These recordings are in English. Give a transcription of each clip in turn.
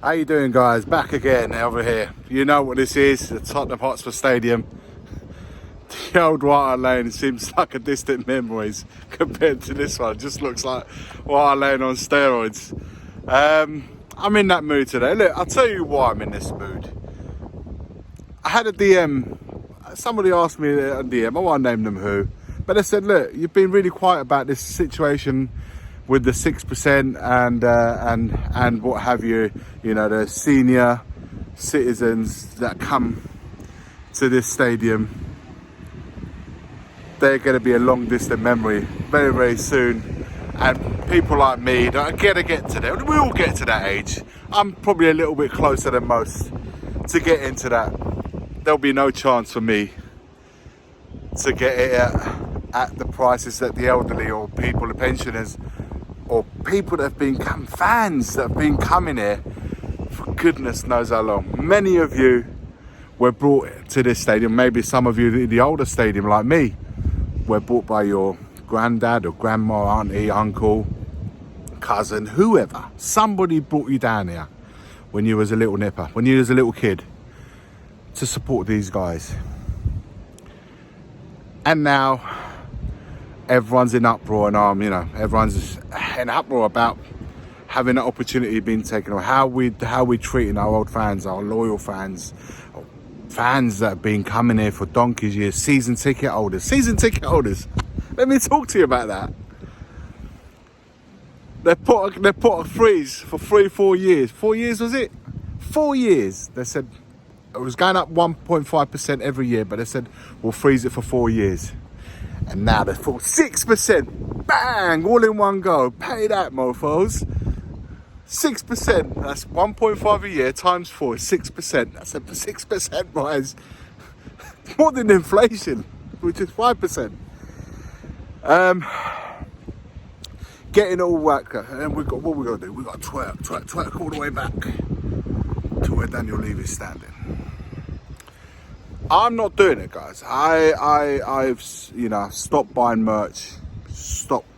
How you doing, guys? Back again over here. You know what this is, the Tottenham Hotspur Stadium. The old White Hart Lane seems like a distant memory compared to this one. It just looks like White Hart Lane on steroids. I'm in that mood today. Look, I'll tell you why I'm in this mood. I had a DM. Somebody asked me a DM, I won't name them who, but they said, look, you've been really quiet about this situation with the 6% and what have you, you know, the senior citizens that come to this stadium. They're going to be a long distant memory very, very soon. And people like me, don't get to that. We all get to that age. I'm probably a little bit closer than most to get into that. There'll be no chance for me to get it at the prices that the elderly or people, the pensioners, or people that have become fans that have been coming here for goodness knows how long. Many of you were brought to this stadium, maybe some of you the older stadium like me, were brought by your granddad or grandma, auntie, uncle, cousin, whoever. Somebody brought you down here when you was a little nipper, when you was a little kid, to support these guys. And now everyone's in uproar, and you know, everyone's in uproar about having that opportunity being taken away. How we treating our old fans, our loyal fans, fans that have been coming here for donkey's years, season ticket holders. Let me talk to you about that. They put a freeze for 4 years. 4 years was it? 4 years. They said it was going up 1.5% every year, but they said we'll freeze it for 4 years. And now they're for 6%. Bang! All in one go. Pay that, mofos. 6%. That's 1.5 a year times 4 is 6%. That's a 6% rise. More than inflation, which is 5%. Getting all whack, and we've got what we're gonna do. We've got to twerk all the way back to where Daniel Levy's standing. I'm not doing it, guys. I've stopped buying merch, stopped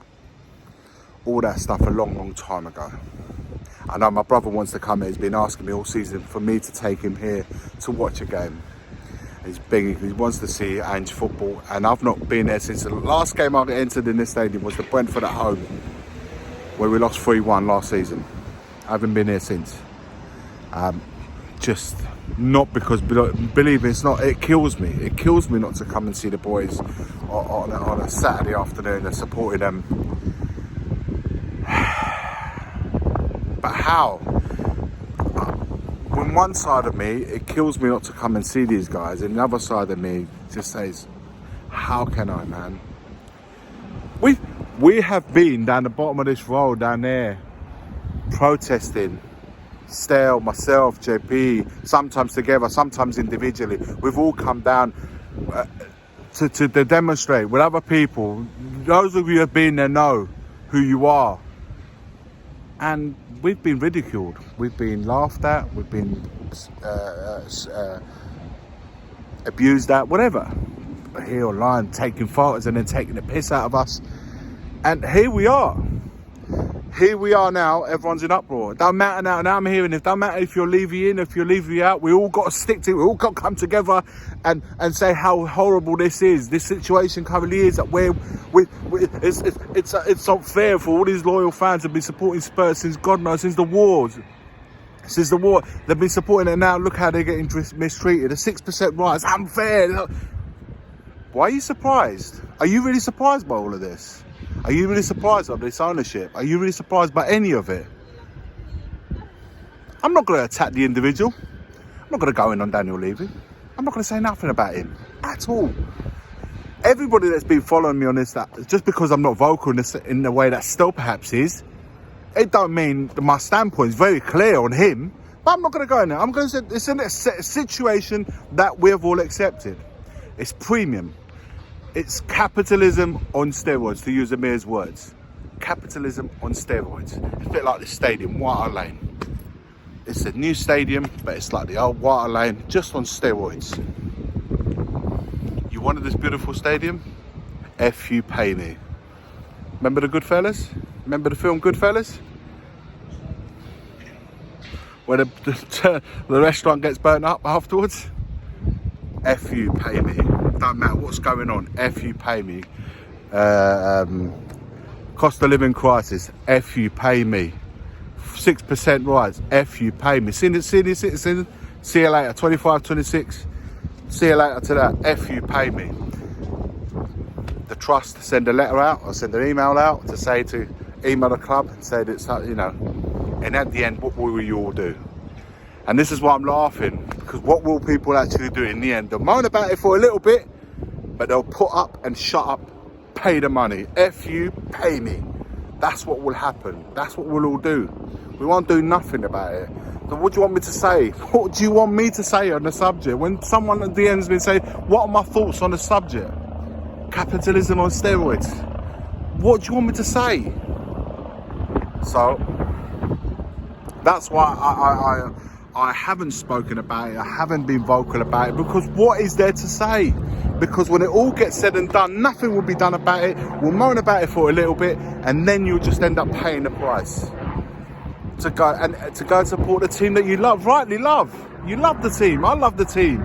all that stuff a long time ago. I know my brother wants to come here. He's been asking me all season for me to take him here to watch a game. He's begging, he wants to see Ange football, and I've not been there since the last game I entered in this stadium was the Brentford at home, where we lost 3-1 last season. I haven't been here since. Just not because, believe me, it kills me. It kills me not to come and see the boys on a Saturday afternoon and supporting them. But how? When one side of me, it kills me not to come and see these guys, and the other side of me just says, how can I, man? We have been down the bottom of this road down there, protesting. Stale, myself, JP, sometimes together, sometimes individually. We've all come down to demonstrate with other people. Those of you who have been there know who you are. And we've been ridiculed. We've been laughed at. We've been abused at, whatever. Here online, taking photos and then taking the piss out of us. And here we are. Here we are now, everyone's in uproar. It don't matter now I'm hearing it don't matter if you're Levy in, if you're Levy out, we all got to stick to it, we all got to come together and say how horrible this is. This situation currently is that it's not fair for all these loyal fans who have been supporting Spurs since God knows, since the war. They've been supporting it now, look how they're getting mistreated. A 6% rise, unfair. Why are you surprised? Are you really surprised by all of this? Are you really surprised by this ownership? Are you really surprised by any of it? I'm not going to attack the individual. I'm not going to go in on Daniel Levy. I'm not going to say nothing about him at all. Everybody that's been following me on this, that just because I'm not vocal in the way that still perhaps is, it don't mean that my standpoint is very clear on him. But I'm not going to go in there. I'm going to say it's a situation that we've all accepted. It's premium. It's capitalism on steroids, to use Amir's words. Capitalism on steroids. It's a bit like this stadium, White Hart Lane. It's a new stadium, but it's like the old White Hart Lane, just on steroids. You wanted this beautiful stadium? F you pay me. Remember the Goodfellas? Remember the film Goodfellas? when the restaurant gets burnt up afterwards. F you, pay me. Don't matter what's going on. F you, pay me. Cost of living crisis. F you, pay me. 6% rise. F you, pay me. Senior citizen. See you later. 25, 26. See you later to that. F you, pay me. The trust send a letter out or send an email out to say to email the club and say that, you know, and at the end, what will you all do? And this is why I'm laughing, because what will people actually do in the end? They'll moan about it for a little bit, but they'll put up and shut up, pay the money. F you, pay me. That's what will happen. That's what we'll all do. We won't do nothing about it. So what do you want me to say? What do you want me to say on the subject? When someone at the end's been saying, what are my thoughts on the subject? Capitalism on steroids. What do you want me to say? So that's why I haven't spoken about it. I haven't been vocal about it, because what is there to say? Because when it all gets said and done, nothing will be done about it. We'll moan about it for a little bit, and then you'll just end up paying the price to go and support the team that you love, rightly love. You love the team. I love the team.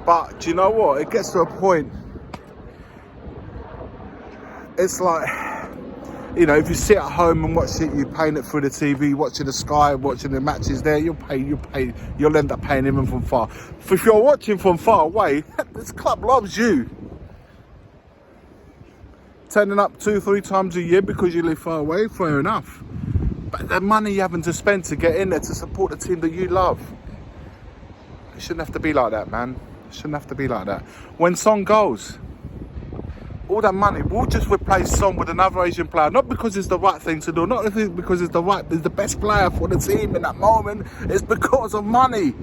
But do you know what? It gets to a point. It's like, you know, if you sit at home and watch it, you paying it through the TV, watching the Sky, watching the matches there, you'll end up paying even from far. If you're watching from far away, this club loves you. Turning up 2-3 times a year because you live far away, fair enough. But the money you're having to spend to get in there to support the team that you love, it shouldn't have to be like that, man. It shouldn't have to be like that. When Son goes, all that money, we'll just replace Son with another Asian player, not because it's the right thing to do, not because it's the best player for the team in that moment. It's because of money.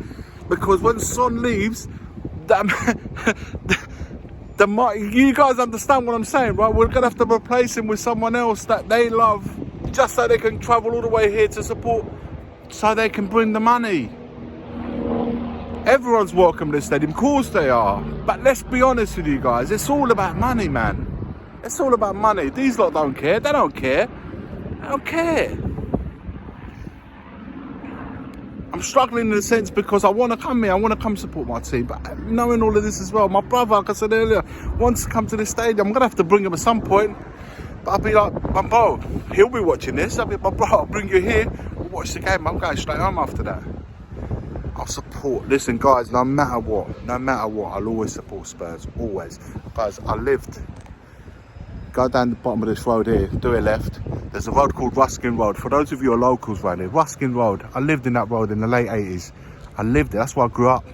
Because when Son leaves, you guys understand what I'm saying, right? We're gonna have to replace him with someone else that they love, just so they can travel all the way here to support, so they can bring the money. Everyone's welcome to the stadium, of course they are. But let's be honest with you guys, it's all about money, man. It's all about money. These lot don't care. They don't care. They don't care. I'm struggling in a sense because I want to come here. I want to come support my team. But knowing all of this as well, my brother, like I said earlier, wants to come to the stadium. I'm going to have to bring him at some point. But I'll be like, my bro, he'll be watching this. I'll be, my bro, I'll bring you here. We'll watch the game. I'm going straight home after that. I'll support. Listen, guys, no matter what, I'll always support Spurs. Always. Guys, go down the bottom of this road here, do a left. There's a road called Ruskin Road. For those of you who are locals around here, Ruskin Road. I lived in that road in the late 80s. I lived there. That's where I grew up.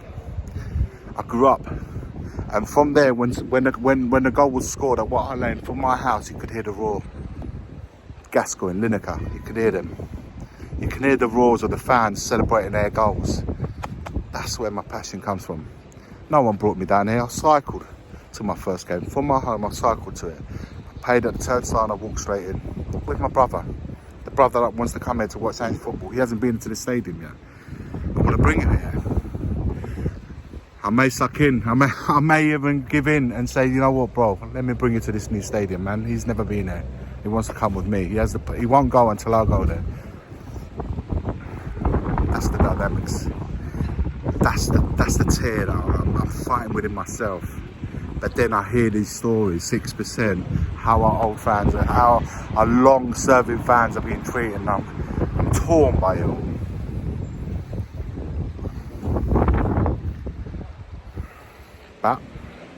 And from there, when the goal was scored at White Hart Lane, from my house, you could hear the roar. Gascoigne, Lineker, you could hear them. You can hear the roars of the fans celebrating their goals. That's where my passion comes from. No one brought me down here. I cycled to my first game. From my home, I cycled to it. I paid at the turnstile and I walked straight in. With my brother. The brother that wants to come here to watch Saints football. He hasn't been to the stadium yet. I want to bring him here. I may suck in. I may even give in and say, you know what, bro, let me bring you to this new stadium, man. He's never been there. He wants to come with me. He won't go until I go there. That's the dynamics. That's the tear that I'm fighting within myself. But then I hear these stories, 6%, how our old fans and how our long-serving fans are being treated. And I'm torn by it all. But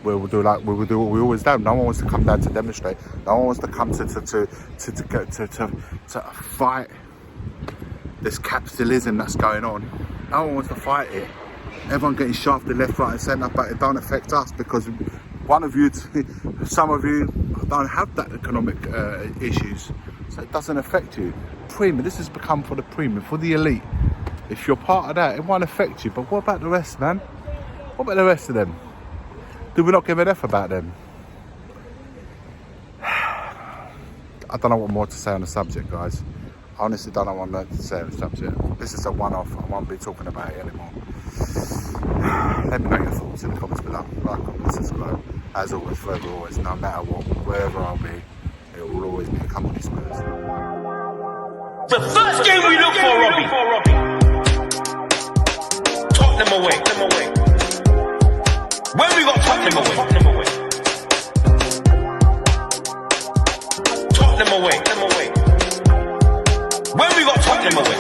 we will do what we always do. No one wants to come down to demonstrate. No one wants to come to fight this capitalism that's going on. No one wants to fight it. Everyone getting shafted left, right and centre, but it don't affect us because some of you don't have that economic issues, so it doesn't affect you. Premium, this has become for the premium, for the elite. If you're part of that, it won't affect you. But what about the rest, man? What about the rest of them? Do we not give an F about them? I don't know what more to say on the subject, guys. I honestly don't know what more to say on the subject. This is a one-off. I won't be talking about it anymore. Let me know your thoughts in the comments below. Like, comment, subscribe. As always, forever, always, no matter what, wherever I'll be, it will always be a company Spurs. The first game we look for, Robbie. away. When we got Tottenham away. Tottenham away. When we got Tottenham away.